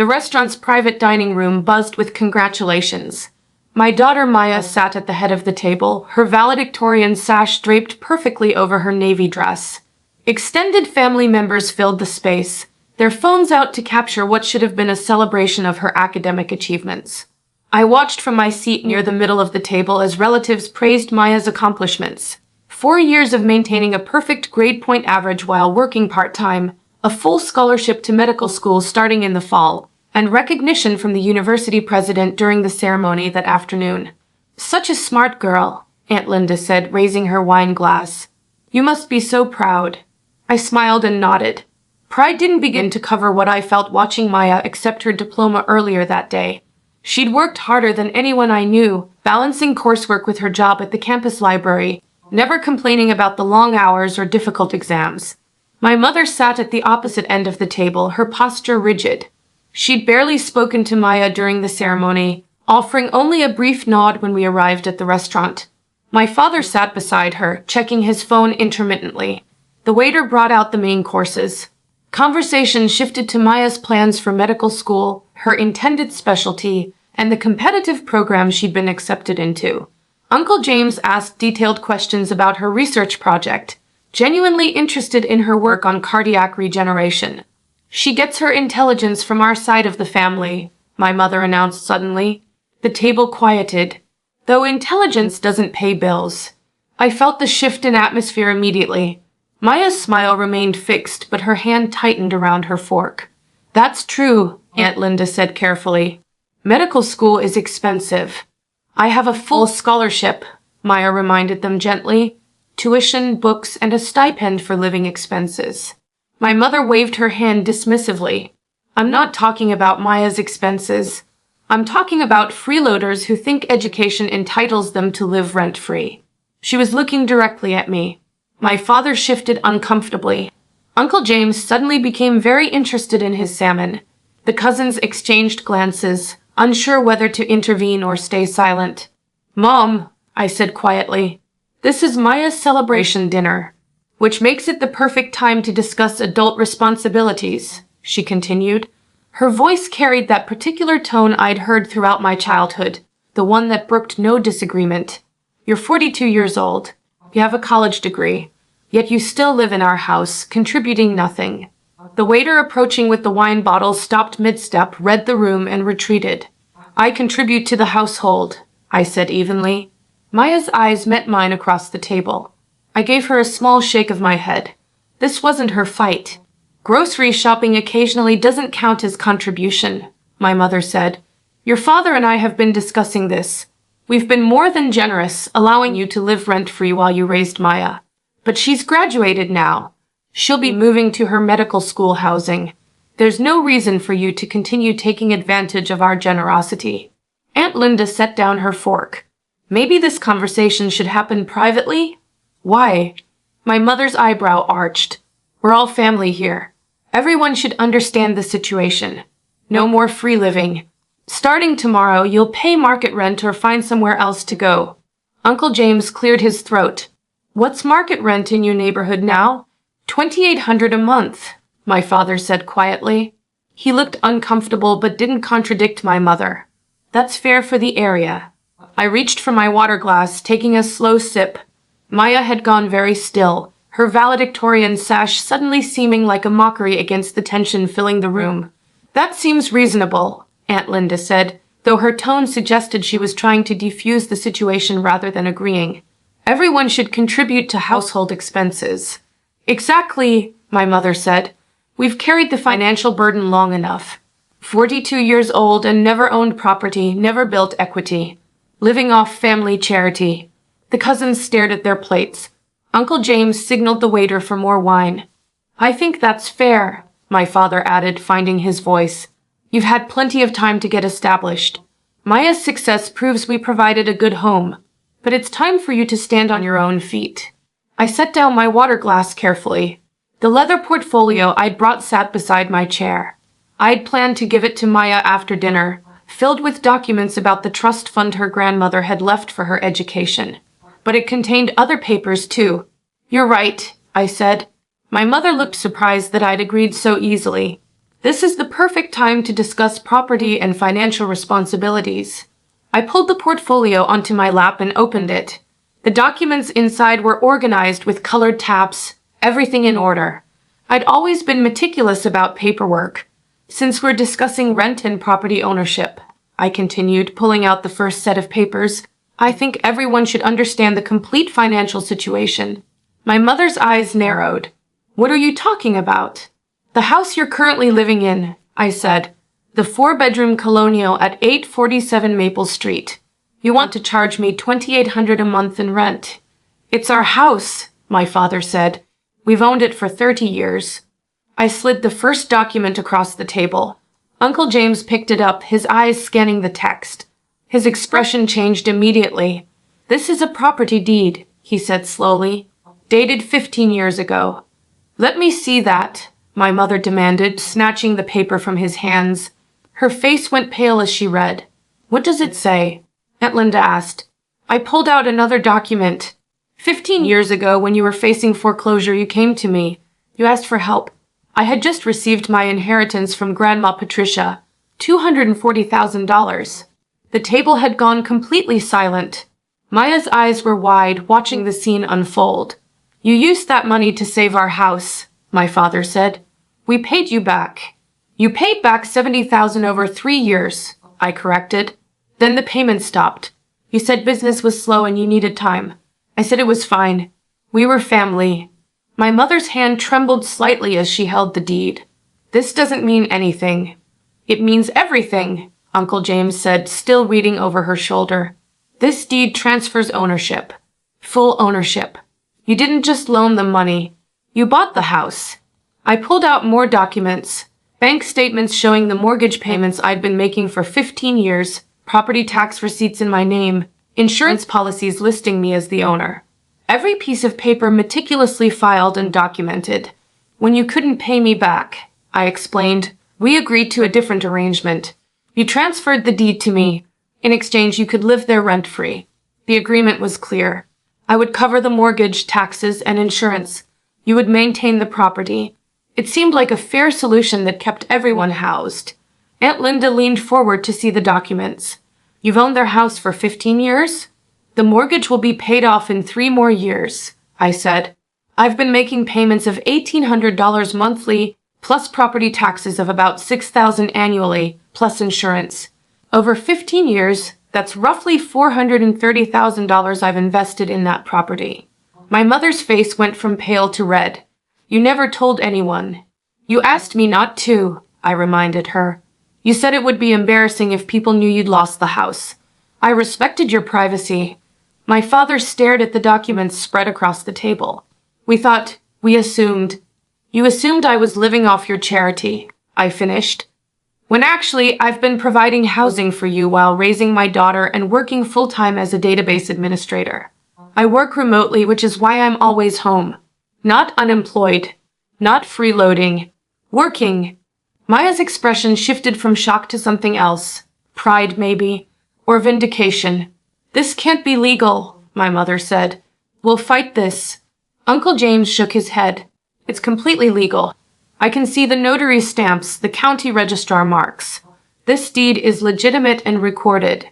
The restaurant's private dining room buzzed with congratulations. My daughter Maya sat at the head of the table, her valedictorian sash draped perfectly over her navy dress. Extended family members filled the space, their phones out to capture what should have been a celebration of her academic achievements. I watched from my seat near the middle of the table as relatives praised Maya's accomplishments. 4 years of maintaining a perfect grade point average while working part-time, a full scholarship to medical school starting in the fall, and recognition from the university president during the ceremony that afternoon. "Such a smart girl," Aunt Linda said, raising her wine glass. "You must be so proud." I smiled and nodded. Pride didn't begin to cover what I felt watching Maya accept her diploma earlier that day. She'd worked harder than anyone I knew, balancing coursework with her job at the campus library, never complaining about the long hours or difficult exams. My mother sat at the opposite end of the table, her posture rigid. She'd barely spoken to Maya during the ceremony, offering only a brief nod when we arrived at the restaurant. My father sat beside her, checking his phone intermittently. The waiter brought out the main courses. Conversation shifted to Maya's plans for medical school, her intended specialty, and the competitive program she'd been accepted into. Uncle James asked detailed questions about her research project, genuinely interested in her work on cardiac regeneration. "She gets her intelligence from our side of the family," my mother announced suddenly. The table quieted. Though intelligence doesn't pay bills. I felt the shift in atmosphere immediately. Maya's smile remained fixed, but her hand tightened around her fork. "That's true," Aunt Linda said carefully. "Medical school is expensive." "I have a full scholarship," Maya reminded them gently. "Tuition, books, and a stipend for living expenses." My mother waved her hand dismissively. "I'm not talking about Maya's expenses. I'm talking about freeloaders who think education entitles them to live rent-free." She was looking directly at me. My father shifted uncomfortably. Uncle James suddenly became very interested in his salmon. The cousins exchanged glances, unsure whether to intervene or stay silent. "Mom," I said quietly, "this is Maya's celebration dinner, which makes it the perfect time to discuss adult responsibilities," she continued. Her voice carried that particular tone I'd heard throughout my childhood, the one that brooked no disagreement. "You're 42 years old. You have a college degree. Yet you still live in our house, contributing nothing." The waiter approaching with the wine bottle stopped mid-step, read the room, and retreated. "I contribute to the household," I said evenly. Maya's eyes met mine across the table. I gave her a small shake of my head. This wasn't her fight. "Grocery shopping occasionally doesn't count as contribution," my mother said. "Your father and I have been discussing this. We've been more than generous, allowing you to live rent-free while you raised Maya. But she's graduated now. She'll be moving to her medical school housing. There's no reason for you to continue taking advantage of our generosity." Aunt Linda set down her fork. "Maybe this conversation should happen privately?" "Why?" My mother's eyebrow arched. "We're all family here. Everyone should understand the situation. No more free living. Starting tomorrow, you'll pay market rent or find somewhere else to go." Uncle James cleared his throat. "What's market rent in your neighborhood now?" $2,800 a month, my father said quietly. He looked uncomfortable but didn't contradict my mother. "That's fair for the area." I reached for my water glass, taking a slow sip. Maya had gone very still, her valedictorian sash suddenly seeming like a mockery against the tension filling the room. "That seems reasonable," Aunt Linda said, though her tone suggested she was trying to defuse the situation rather than agreeing. "Everyone should contribute to household expenses." "Exactly," my mother said. "We've carried the financial burden long enough. 42 years old and never owned property, never built equity. Living off family charity." The cousins stared at their plates. Uncle James signaled the waiter for more wine. "I think that's fair," my father added, finding his voice. "You've had plenty of time to get established. Maya's success proves we provided a good home. But it's time for you to stand on your own feet." I set down my water glass carefully. The leather portfolio I'd brought sat beside my chair. I'd planned to give it to Maya after dinner, filled with documents about the trust fund her grandmother had left for her education. But it contained other papers too. "You're right," I said. My mother looked surprised that I'd agreed so easily. This is the perfect time to discuss property and financial responsibilities. I pulled the portfolio onto my lap and opened it. The documents inside were organized with colored tabs, everything in order. I'd always been meticulous about paperwork. Since we're discussing rent and property ownership, I continued, pulling out the first set of papers, I think everyone should understand the complete financial situation. My mother's eyes narrowed. What are you talking about? The house you're currently living in, I said. The 4-bedroom colonial at 847 Maple Street. You want to charge me $2,800 a month in rent. It's our house, my father said. We've owned it for 30 years. I slid the first document across the table. Uncle James picked it up, his eyes scanning the text. His expression changed immediately. This is a property deed, he said slowly, dated 15 years ago. Let me see that, my mother demanded, snatching the paper from his hands. Her face went pale as she read. What does it say? Aunt Linda asked. I pulled out another document. 15 years ago, when you were facing foreclosure, you came to me. You asked for help. I had just received my inheritance from Grandma Patricia, $240,000. The table had gone completely silent. Maya's eyes were wide, watching the scene unfold. You used that money to save our house, my father said. We paid you back. You paid back $70,000 over 3 years, I corrected. Then the payment stopped. You said business was slow and you needed time. I said it was fine. We were family. My mother's hand trembled slightly as she held the deed. This doesn't mean anything. It means everything, Uncle James said, still reading over her shoulder. This deed transfers ownership. Full ownership. You didn't just loan them money. You bought the house. I pulled out more documents. Bank statements showing the mortgage payments I'd been making for 15 years, property tax receipts in my name, insurance policies listing me as the owner. Every piece of paper meticulously filed and documented. When you couldn't pay me back, I explained, we agreed to a different arrangement. You transferred the deed to me. In exchange, you could live there rent-free. The agreement was clear. I would cover the mortgage, taxes, and insurance. You would maintain the property. It seemed like a fair solution that kept everyone housed. Aunt Linda leaned forward to see the documents. You've owned their house for 15 years? The mortgage will be paid off in 3 more years, I said. I've been making payments of $1,800 monthly, plus property taxes of about $6,000 annually, plus insurance. Over 15 years, that's roughly $430,000 I've invested in that property. My mother's face went from pale to red. You never told anyone. You asked me not to, I reminded her. You said it would be embarrassing if people knew you'd lost the house. I respected your privacy. My father stared at the documents spread across the table. We assumed. You assumed I was living off your charity, I finished. When actually, I've been providing housing for you while raising my daughter and working full-time as a database administrator. I work remotely, which is why I'm always home. Not unemployed. Not freeloading. Working. Maya's expression shifted from shock to something else. Pride, maybe. Or vindication. This can't be legal, my mother said. We'll fight this. Uncle James shook his head. It's completely legal. I can see the notary stamps, the county registrar marks. This deed is legitimate and recorded.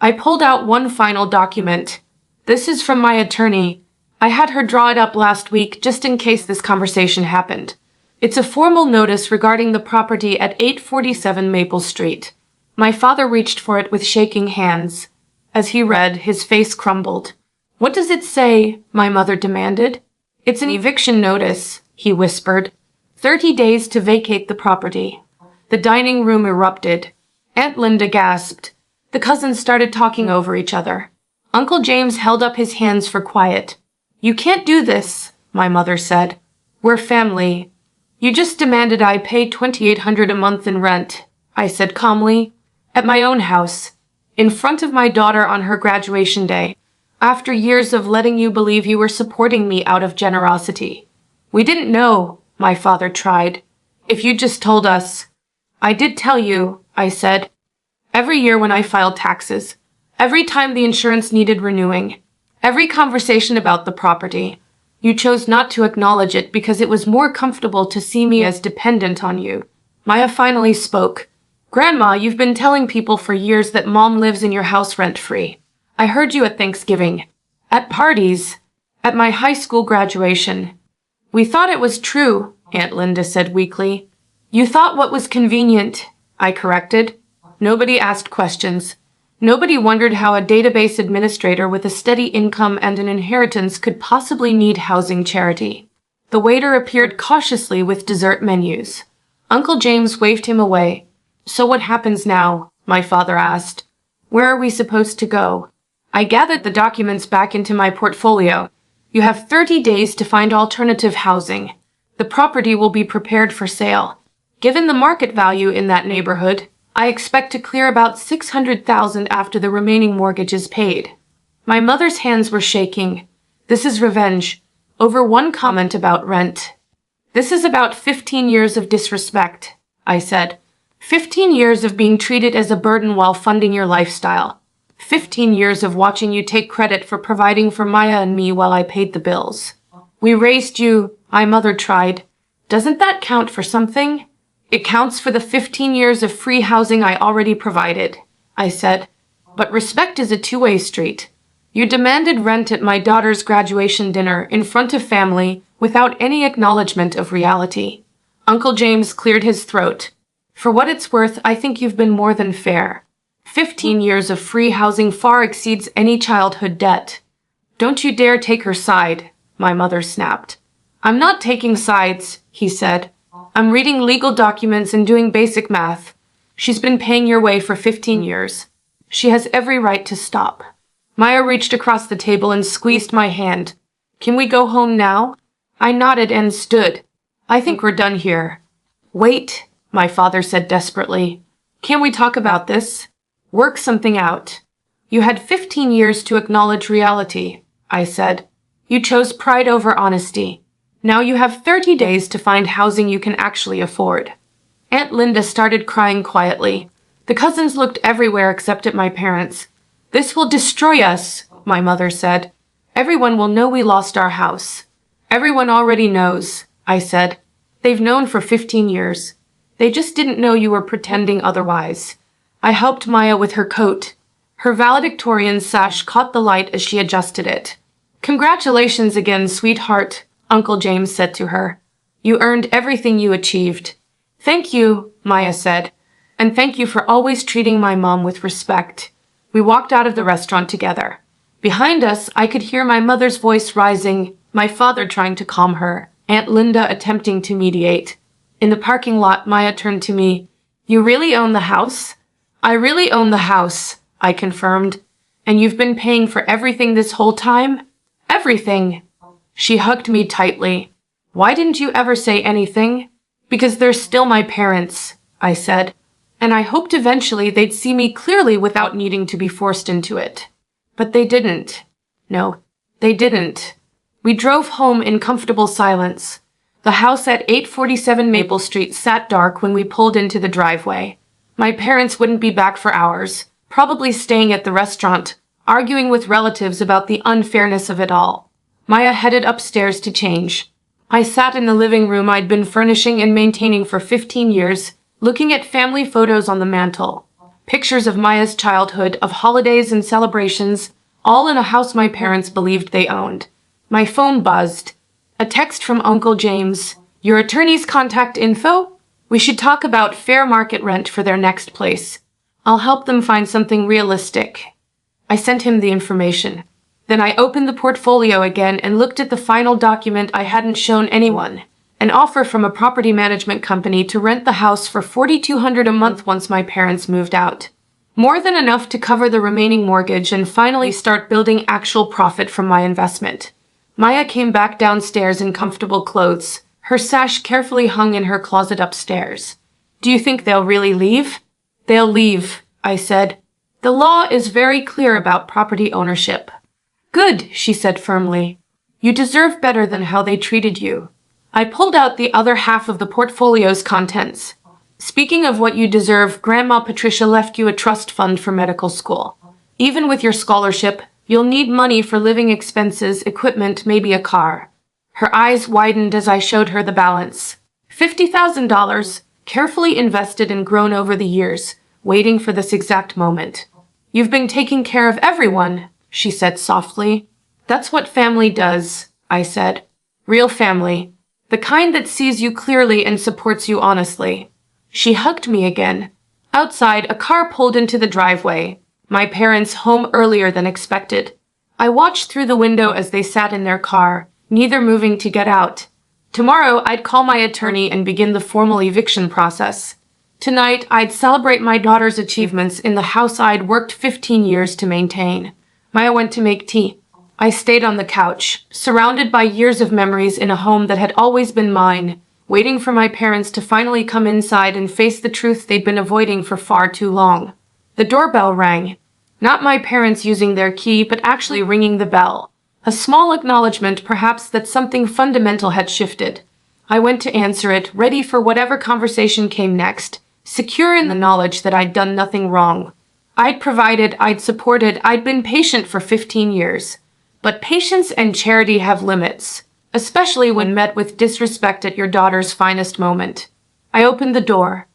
I pulled out one final document. This is from my attorney. I had her draw it up last week just in case this conversation happened. It's a formal notice regarding the property at 847 Maple Street. My father reached for it with shaking hands. As he read, his face crumbled. What does it say? My mother demanded. It's an eviction notice, he whispered. 30 days to vacate the property. The dining room erupted. Aunt Linda gasped. The cousins started talking over each other. Uncle James held up his hands for quiet. You can't do this, my mother said. We're family. You just demanded I pay $2,800 a month in rent, I said calmly. At my own house. In front of my daughter on her graduation day. After years of letting you believe you were supporting me out of generosity. We didn't know, my father tried. If you just told us. I did tell you, I said. Every year when I filed taxes. Every time the insurance needed renewing. Every conversation about the property. You chose not to acknowledge it because it was more comfortable to see me as dependent on you. Maya finally spoke. Grandma, you've been telling people for years that Mom lives in your house rent-free. I heard you at Thanksgiving, at parties, at my high school graduation. We thought it was true, Aunt Linda said weakly. You thought what was convenient, I corrected. Nobody asked questions. Nobody wondered how a database administrator with a steady income and an inheritance could possibly need housing charity. The waiter appeared cautiously with dessert menus. Uncle James waved him away. So what happens now? My father asked. Where are we supposed to go? I gathered the documents back into my portfolio. You have 30 days to find alternative housing. The property will be prepared for sale. Given the market value in that neighborhood, I expect to clear about $600,000 after the remaining mortgage is paid. My mother's hands were shaking. This is revenge. Over one comment about rent. This is about 15 years of disrespect, I said. 15 years of being treated as a burden while funding your lifestyle. 15 years of watching you take credit for providing for Maya and me while I paid the bills. We raised you, Mother tried. Doesn't that count for something? It counts for the 15 years of free housing I already provided, I said. But respect is a two-way street. You demanded rent at my daughter's graduation dinner in front of family without any acknowledgement of reality. Uncle James cleared his throat. For what it's worth, I think you've been more than fair. 15 years of free housing far exceeds any childhood debt. Don't you dare take her side, my mother snapped. I'm not taking sides, he said. I'm reading legal documents and doing basic math. She's been paying your way for 15 years. She has every right to stop. Maya reached across the table and squeezed my hand. Can we go home now? I nodded and stood. I think we're done here. Wait, my father said desperately. Can we talk about this? Work something out. You had 15 years to acknowledge reality, I said. You chose pride over honesty. Now you have 30 days to find housing you can actually afford. Aunt Linda started crying quietly. The cousins looked everywhere except at my parents. This will destroy us, my mother said. Everyone will know we lost our house. Everyone already knows, I said. They've known for 15 years. They just didn't know you were pretending otherwise. I helped Maya with her coat. Her valedictorian sash caught the light as she adjusted it. Congratulations again, sweetheart, Uncle James said to her. You earned everything you achieved. Thank you, Maya said. And thank you for always treating my mom with respect. We walked out of the restaurant together. Behind us, I could hear my mother's voice rising, my father trying to calm her, Aunt Linda attempting to mediate. In the parking lot, Maya turned to me. You really own the house? I really own the house, I confirmed. And you've been paying for everything this whole time? Everything. She hugged me tightly. Why didn't you ever say anything? Because they're still my parents, I said. And I hoped eventually they'd see me clearly without needing to be forced into it. But they didn't. No, they didn't. We drove home in comfortable silence. The house at 847 Maple Street sat dark when we pulled into the driveway. My parents wouldn't be back for hours, probably staying at the restaurant, arguing with relatives about the unfairness of it all. Maya headed upstairs to change. I sat in the living room I'd been furnishing and maintaining for 15 years, looking at family photos on the mantel. Pictures of Maya's childhood, of holidays and celebrations, all in a house my parents believed they owned. My phone buzzed. A text from Uncle James. Your attorney's contact info? We should talk about fair market rent for their next place. I'll help them find something realistic. I sent him the information. Then I opened the portfolio again and looked at the final document I hadn't shown anyone. An offer from a property management company to rent the house for $4,200 a month once my parents moved out. More than enough to cover the remaining mortgage and finally start building actual profit from my investment. Maya came back downstairs in comfortable clothes, her sash carefully hung in her closet upstairs. Do you think they'll really leave? They'll leave, I said. The law is very clear about property ownership. Good, she said firmly. You deserve better than how they treated you. I pulled out the other half of the portfolio's contents. Speaking of what you deserve, Grandma Patricia left you a trust fund for medical school. Even with your scholarship, you'll need money for living expenses, equipment, maybe a car. Her eyes widened as I showed her the balance. $50,000. carefully invested and grown over the years, waiting for this exact moment. You've been taking care of everyone, she said softly. That's what family does, I said. Real family. The kind that sees you clearly and supports you honestly. She hugged me again. Outside, a car pulled into the driveway. My parents home earlier than expected. I watched through the window as they sat in their car, neither moving to get out. Tomorrow, I'd call my attorney and begin the formal eviction process. Tonight, I'd celebrate my daughter's achievements in the house I'd worked 15 years to maintain. Maya went to make tea. I stayed on the couch, surrounded by years of memories in a home that had always been mine, waiting for my parents to finally come inside and face the truth they'd been avoiding for far too long. The doorbell rang. Not my parents using their key, but actually ringing the bell. A small acknowledgement, perhaps, that something fundamental had shifted. I went to answer it, ready for whatever conversation came next, secure in the knowledge that I'd done nothing wrong. I'd provided, I'd supported, I'd been patient for 15 years. But patience and charity have limits, especially when met with disrespect at your daughter's finest moment. I opened the door.